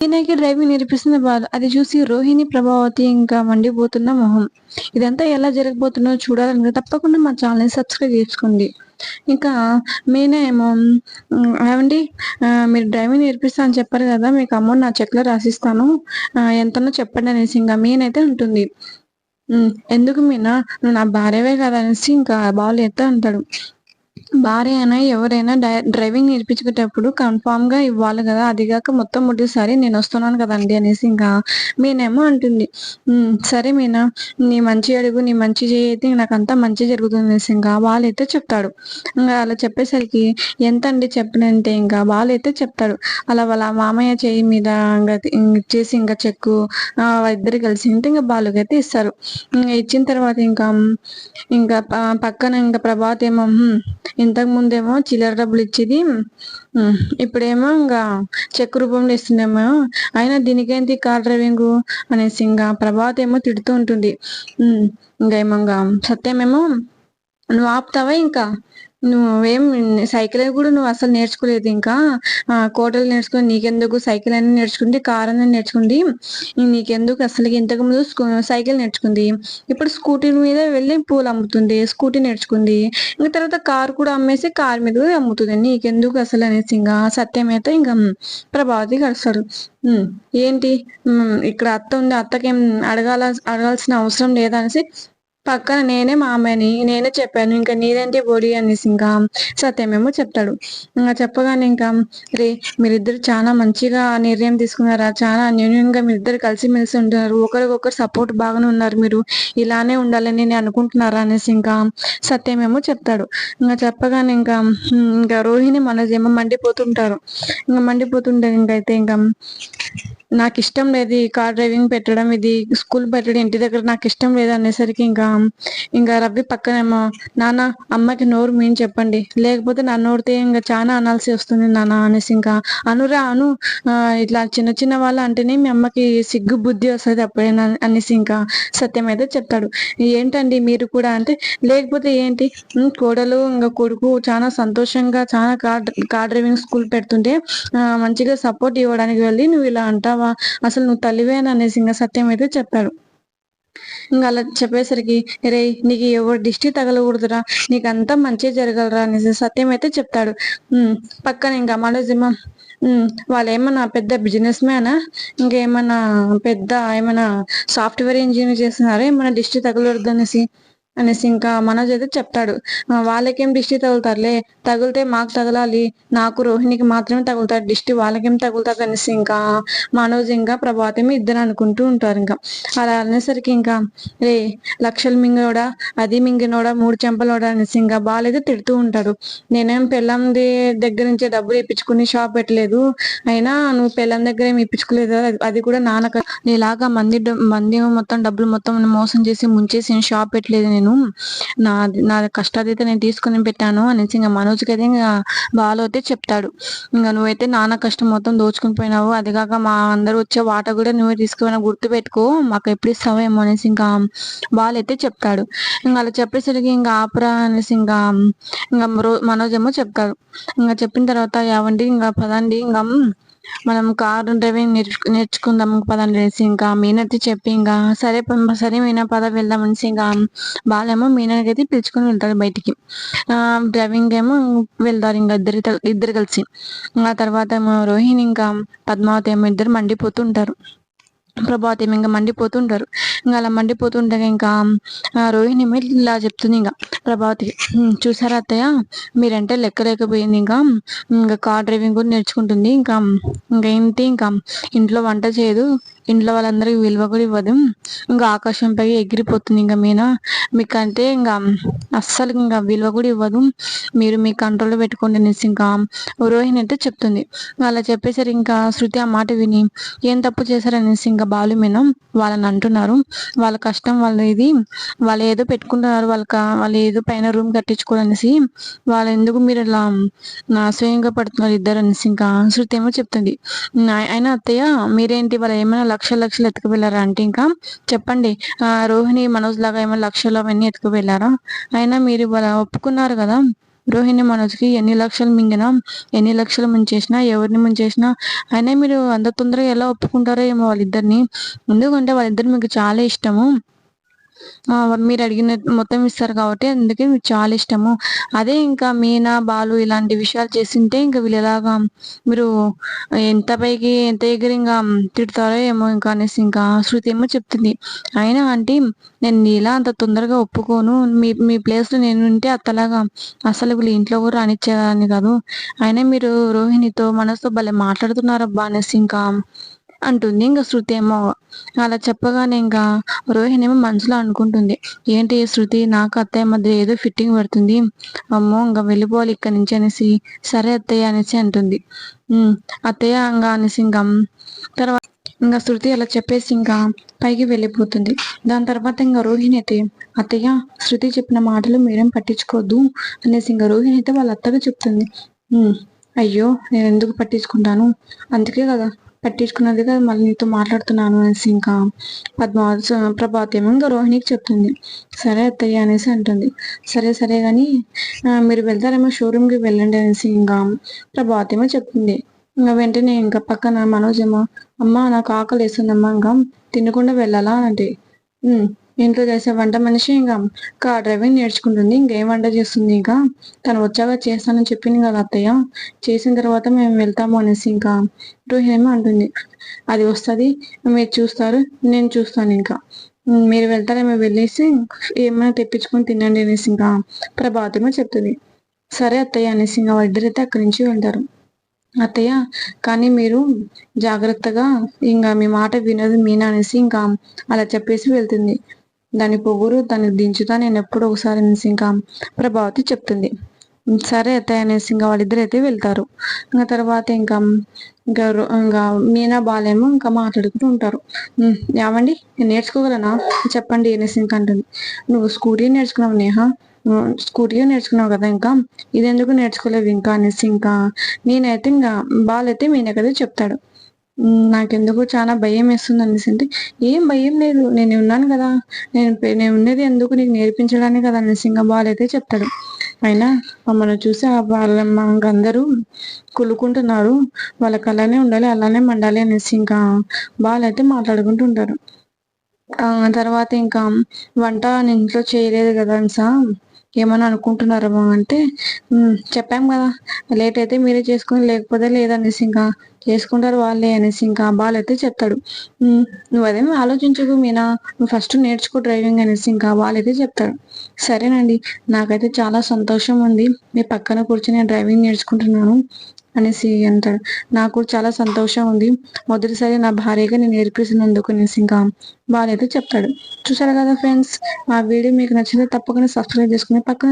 ఈయనకి డ్రైవింగ్ నేర్పిస్తుంది బాలు. అది చూసి రోహిణి, ప్రభావతి ఇంకా మండిపోతున్న మొహం. ఇదంతా ఎలా జరగబోతుందో చూడాలనుకుంటే తప్పకుండా మా ఛానల్‌ని సబ్స్క్రైబ్ చేసుకోండి. ఇంకా మీనా ఏమో ఏవండీ మీరు డ్రైవింగ్ నేర్పిస్తా అని చెప్పారు కదా! మీకు అమౌంట్ నా చెక్‌లో రాసిస్తాను. ఎంతనో చెప్పండి అనేసి ఇంక మీనైతే అంటుంది. ఎందుకు మీనా నువ్వు నా భార్యవే కదా! అనేసి ఇంకా బాలు అయితే అంటాడు. భార్య అయినా ఎవరైనా డ్రైవింగ్ నేర్పించుకునేటప్పుడు కన్ఫామ్‌గా ఇవ్వాలి గదా! అదిగాక మొట్టమొదటిసారి నేనొస్తున్నాను కదండీ! అనేసి ఇంకా మీనేమో అంటుంది. సరే మీనా నీ మంచి అడుగు, నీ మంచి చెయ్యి అయితే నాకంతా మంచే జరుగుతుంది అనేసి ఇంకా బాలయితే చెప్తాడు. అలా చెప్పేసరికి ఎంతండి చెప్పనంటే ఇంకా బాలయితే చెప్తాడు. అలా వాళ్ళ మామయ్య చెయ్యి మీద ఇచ్చేసి ఇంకా చెక్కు వాళ్ళిద్దరు కలిసి ఉంటే ఇంక బాలుకైతే ఇస్తారు. ఇచ్చిన తర్వాత ఇంకా పక్కన ఇంకా ప్రభాత్ ఏమో ఇంతకు ముందేమో చిల్లర డబ్బులు ఇచ్చేది. ఇప్పుడేమో ఇంకా చెక్ రూపంలో ఇస్తుందేమో. అయినా దీనికేంటి కార్ డ్రైవింగు అనేసి ఇంకా ప్రభాత్ ఏమో తిడుతూ ఉంటుంది. ఇంకేమో సత్యమేమో నువ్వు ఆపుతావా ఇంకా నువ్వేం సైకిల్ కూడా నువ్వు అసలు నేర్చుకోలేదు ఇంకా కోటలు నేర్చుకుని నీకెందుకు సైకిల్ అని నేర్చుకుంది కార్ అని నేర్చుకుంది నీకెందుకు అసలు ఇంతకు ముందు సైకిల్ నేర్చుకుంది ఇప్పుడు స్కూటీ మీద వెళ్ళి పూలు అమ్ముతుంది స్కూటీ నేర్చుకుంది ఇంకా తర్వాత కార్ కూడా అమ్మేసి కార్ మీద కూడా అమ్ముతుంది నీకెందుకు అసలు అనేసి ఇంకా సత్యం అయితే ఇంకా ప్రభావతి కలుస్తాడు. ఏంటి ఇక్కడ అత్త ఉంది అత్తకేం అడగాల్సిన అవసరం లేదా అనేసి పక్కన నేనే మామయ్యని నేనే చెప్పాను ఇంకా నీదేంటి బోడి అనేసి ఇంకా సత్యమేమో చెప్తాడు. ఇంకా చెప్పగానే ఇంకా రే మీరిద్దరు చాలా మంచిగా నిర్ణయం తీసుకున్నారా చాలా అన్యోన్యంగా మీరిద్దరు కలిసిమెలిసి ఉంటున్నారు ఒకరికొకరు సపోర్ట్ బాగానే ఉన్నారు మీరు ఇలానే ఉండాలని నేను అనుకుంటున్నారా అనేసి ఇంకా సత్యమేమో చెప్తాడు. ఇంకా చెప్పగానే ఇంకా రోహిణి మనోజేమో మండిపోతుంటారు. ఇంకా మండిపోతుంటారు ఇంకైతే ఇంకా నాకు ఇష్టం లేదు ఈ కార్ డ్రైవింగ్ పెట్టడం ఇది స్కూల్ పెట్టడం ఇంటి దగ్గర నాకు ఇష్టం లేదు అనేసరికి ఇంకా రవి పక్కనేమో నాన్న అమ్మకి నోరు మీని చెప్పండి లేకపోతే నా నోరితే ఇంకా చాలా అనాల్సి వస్తుంది నాన్న అనేసి ఇంకా అనురా అను ఇట్లా చిన్న చిన్న వాళ్ళు అంటేనే మీ అమ్మకి సిగ్గు బుద్ధి వస్తుంది అప్పుడైనా అనేసి ఇంకా సత్యం అయితే చెప్తాడు. ఏంటండి మీరు కూడా అంటే లేకపోతే ఏంటి కోడలు ఇంకా కొడుకు చాలా సంతోషంగా చాలా కార్ డ్రైవింగ్ స్కూల్ పెడుతుంటే మంచిగా సపోర్ట్ ఇవ్వడానికి వెళ్ళి నువ్వు ఇలా అంటావా అసలు నువ్వు తల్లివేనా అనేసి ఇంకా సత్యం అయితే చెప్పాడు. ఇంకా అలా చెప్పేసరికి రే నీకు ఎవరు దిష్టి తగలకూడదురా నీకు అంతా మంచిగా జరగలరా అనేసి సత్యం అయితే చెప్తాడు. పక్కన ఇంకా మనోజేమో వాళ్ళు ఏమన్నా పెద్ద బిజినెస్ మ్యానా ఇంకేమన్నా పెద్ద ఏమన్నా సాఫ్ట్వేర్ ఇంజనీర్ చేస్తున్నారా ఏమన్నా దిష్టి తగలకూడదు అనేసి ఇంకా మనోజ్ అయితే చెప్తాడు. వాళ్ళకేం దిష్టి తగులుతారులే తగిలితే మాకు తగలాలి నాకు రోహిణికి మాత్రమే తగులుతారు దిష్టి వాళ్ళకేం తగులుతుంది అనేసి ఇంకా మనోజ్ ఇంకా ప్రభాతమే ఇద్దరు అనుకుంటూ ఉంటారు. ఇంకా అలా అనేసరికి ఇంకా రే లక్షలు మింగినోడా అది మింగినోడా 3 చెంపలోడా అనేసి ఇంకా బాలైతే తిడుతూ ఉంటాడు. నేనేం పెళ్ళంది దగ్గర నుంచే డబ్బులు ఇప్పించుకుని షాప్ పెట్టలేదు అయినా నువ్వు పెళ్ళం దగ్గర ఏమి ఇప్పించుకోలేదు అది కూడా నాన్నక నీలాగా మంది మొత్తం డబ్బులు మొత్తం మోసం చేసి ముంచేసి షాప్ పెట్టలేదు నేను నా కష్టాదైతే నేను తీసుకుని పెట్టాను అనేసి ఇంకా మనోజ్కి అయితే ఇంకా బాలు అయితే చెప్తాడు. ఇంకా నువ్వైతే నాన్న కష్టం మొత్తం దోచుకుని పోయినావు అదిగాక మా అందరూ వచ్చే వాట కూడా నువ్వే తీసుకుపోయినా గుర్తు పెట్టుకో మాకు ఎప్పుడు ఇస్తావేమో అనేసి ఇంకా బాలు అయితే చెప్తాడు. ఇంకా అలా చెప్పేసరికి ఇంకా ఆపరా అనేసి ఇంకా మనోజ్ ఏమో చెప్తాడు. ఇంకా చెప్పిన తర్వాత యావండి ఇంకా పదండి ఇంకా మనం కారు డ్రైవింగ్ నేర్చుకుందాం పదండి అనేసి ఇంకా మీనైతే చెప్పి ఇంకా సరే మీనా పద వెళ్దాం అనేసి ఇంకా బాలేమో మీనాకి అయితే పిలుచుకొని వెళ్తాడు బయటికి. డ్రైవింగ్ ఏమో వెళ్తారు ఇంకా ఇద్దరు కలిసి. ఆ తర్వాత ఏమో రోహిణి ఇంకా పద్మావతి ఏమో ఇద్దరు మండిపోతుంటారు. ప్రభావతి ఏమో ఇంకా మండిపోతుంటారు. ఇంకా అలా మండిపోతుండగా ఇంకా రోహిణి ఏమో ఇలా చెప్తుంది ఇంకా ప్రభావతికి చూసారా అత్తయ్య మీరంటే లెక్క లేకపోయింది ఇంకా కార్ డ్రైవింగ్ కూడా నేర్చుకుంటుంది ఏంటి ఇంకా ఇంట్లో వంట చేయదు ఇంట్లో వాళ్ళందరికి విలువ కూడా ఇవ్వదు ఇంకా ఆకాశంపై ఎగిరిపోతుంది ఇంకా మీనా మీకంటే ఇంకా అస్సలు ఇంకా విలువ కూడా ఇవ్వదు మీరు మీ కంట్రోల్లో పెట్టుకోండి అనేసి ఇంకా రోహిణి అయితే చెప్తుంది. అలా చెప్పేసరి ఇంకా శృతి ఆ మాట విని ఏం తప్పు చేశారనేసి ఇంకా బాలు మీనా వాళ్ళని అంటున్నారు వాళ్ళ కష్టం వాళ్ళు ఏదో పెట్టుకుంటున్నారు వాళ్ళు ఏదో పైన రూమ్ కట్టించుకోవాలనేసి వాళ్ళు ఎందుకు మీరు ఇలా అసహ్యంగా పడుతున్నారు ఇద్దరు అనేసి ఇంకా శృతి ఏమో చెప్తుంది. అయినా అత్తయ్య మీరేంటి వాళ్ళు ఏమైనా లక్షలు ఎత్తుకు వెళ్ళారా అంటే ఇంకా చెప్పండి రోహిణి మనోజ్ లాగా ఏమైనా లక్షలు అవన్నీ ఎత్తుకు వెళ్ళారా అయినా మీరు వాళ్ళ ఒప్పుకున్నారు కదా రోహిణి మనోజ్కి ఎన్ని లక్షలు మింగినా, ఎన్ని లక్షలు ముంచేసినా, ఎవరిని ముంచేసినా అయినా మీరు అంత తొందరగా ఎలా ఒప్పుకుంటారో ఏమో వాళ్ళిద్దరిని. ఎందుకంటే వాళ్ళిద్దరు మీకు చాలా ఇష్టము. మీరు అడిగిన మొత్తం ఇస్తారు కాబట్టి అందుకే మీకు చాలా ఇష్టము. అదే ఇంకా మీనా, బాలు ఇలాంటి విషయాలు చేసింటే ఇంక వీళ్ళు ఎలాగా మీరు ఎంత పైకి ఎంత ఎగిరి ఇంగా తిడతారో ఏమో ఇంకా అనేసి ఇంకా శృతి ఏమో చెప్తుంది. అయినా ఆంటీ నేను నీలా అంత తొందరగా ఒప్పుకోను. మీ మీ ప్లేస్‌లో నేనుంటే అత్తలాగా అసలు వీళ్ళు ఇంట్లో కూడా రానిచ్చేదాన్ని కాదు. అయినా మీరు రోహిణితో మనసుతో భలే మాట్లాడుతున్నారబ్బా అనేసి ఇంకా అంటుంది. ఇంక శృతి ఏమో అలా చెప్పగానే ఇంకా రోహిణి ఏమో మనసులో అనుకుంటుంది. ఏంటి శృతి నాకు అత్తయ్య మధ్య ఏదో ఫిట్టింగ్ పడుతుంది. అమ్మో! ఇంక వెళ్ళిపోవాలి ఇక్కడి నుంచి అనేసి, సరే అత్తయ్య అనేసి అంటుంది. అత్తయ్య ఇంగా అనేసి ఇంకా తర్వాత ఇంగ శృతి అలా చెప్పేసి ఇంకా పైకి వెళ్ళిపోతుంది. దాని తర్వాత ఇంగ రోహిణి అయితే అత్తయ్య శృతి చెప్పిన మాటలు మీరేం పట్టించుకోవద్దు అనేసి ఇంగ రోహిణి అయితే వాళ్ళ అత్తగా చెప్తుంది. అయ్యో! నేనెందుకు పట్టించుకుంటాను? అందుకే కదా పట్టించుకున్నది కదా మళ్ళీ నీతో మాట్లాడుతున్నాను అనేసి ఇంకా ప్రభావతి ఏమో ఇంక రోహిణికి చెప్తుంది. సరే అత్తయ్య అనేసి అంటుంది. సరే సరే గాని మీరు వెళ్తారేమో షోరూమ్‌కి వెళ్ళండి అనేసి ఇంకా ప్రభావతి ఏమో చెప్తుంది. ఇంగ వెంటనే ఇంక పక్కన మనోజ్ ఏమో అమ్మా నాకు ఆకలేస్తుందమ్మా ఇంకా తినకుండా వెళ్ళాలా అంటే ఇంట్లో చేసే వంట మనిషి ఇంకా కార్ డ్రైవింగ్ నేర్చుకుంటుంది. ఇంకేం వంట చేస్తుంది ఇంకా తను వచ్చాక చేస్తానని చెప్పింది కదా అత్తయ్య. చేసిన తర్వాత మేము వెళ్తాము అనేసి ఇంకా రోహిణి అంటుంది. అది వస్తది మీరు చూస్తారు నేను చూస్తాను ఇంకా. మీరు వెళ్తారేమో వెళ్ళేసి ఏమైనా తెప్పించుకొని తినండి అనేసి ఇంకా ప్రభావతేమో చెప్తుంది. సరే అత్తయ్య అనేసి ఇంకా వాళ్ళిద్దరైతే అక్కడి నుంచి వెళ్తారు. అత్తయ్య కానీ మీరు జాగ్రత్తగా ఇంకా మీ మాట వినదు మీనా అనేసి ఇంకా అలా చెప్పేసి వెళ్తుంది. దాని పొగురు దాన్ని దించుతా నేను ఎప్పుడో ఒకసారి అనేసి ఇంకా ప్రభావతి చెప్తుంది. సరే అత్తయ్య అనేసి ఇంకా వాళ్ళిద్దరు అయితే వెళ్తారు. ఇంకా తర్వాత ఇంకా ఇంకా ఇంకా మీనా బాలేమో ఇంకా మాట్లాడుకుంటూ ఉంటారు. ఏమండి నేను నేర్చుకోగలనా చెప్పండి అనేసి ఇంకా అంటుంది. నువ్వు స్కూటీ నేర్చుకున్నావు నేహ, స్కూటీ నేర్చుకున్నావు కదా ఇంకా ఇదెందుకు నేర్చుకోలేవు ఇంకా అనేసి ఇంకా నేనైతే ఇంకా బాలైతే మీనకైతే చెప్తాడు. నాకెందుకో చాలా భయం వేస్తుంది అనేసి అంటే ఏం భయం లేదు నేను ఉన్నాను కదా, నేను ఉన్నది ఎందుకు నీకు నేర్పించడానికి కదా అనేసి ఇంకా బాలైతే చెప్తాడు. అయినా మమ్మల్ని చూసి అందరూ కులుకుంటున్నారు, వాళ్ళకి అలానే ఉండాలి అలానే మండాలి అనేసి ఇంకా బాలైతే మాట్లాడుకుంటూ ఉంటారు. తర్వాత ఇంకా వంట నేను ఇంట్లో చేయలేదు కదా అనిసా ఏమని అనుకుంటున్నారేమో అంటే చెప్పాం కదా లేట్ అయితే మీరే చేసుకుని లేకపోతే లేదనేసి ఇంకా చేసుకుంటారు వాళ్ళే అనేసి ఇంకా బాలైతే చెప్తాడు. నువ్వు అదేమీ ఆలోచించకు మీనా, నువ్వు ఫస్ట్ నేర్చుకో డ్రైవింగ్ అనేసి ఇంకా వాళ్ళైతే చెప్తాడు. సరేనండి నాకైతే చాలా సంతోషం ఉంది మీ పక్కన కూర్చొని నేను డ్రైవింగ్ నేర్చుకుంటున్నాను అనేసి అంటాడు. నాకు చాలా సంతోషం ఉంది మొదటిసారి నా భార్యగా నేను నేర్పిస్తున్నందుకు అనేసి ఇంకా బాలైతే చెప్తాడు. చూసారు కదా ఫ్రెండ్స్, మా వీడియో మీకు నచ్చితే తప్పకుండా సబ్స్క్రైబ్ చేసుకుని పక్కన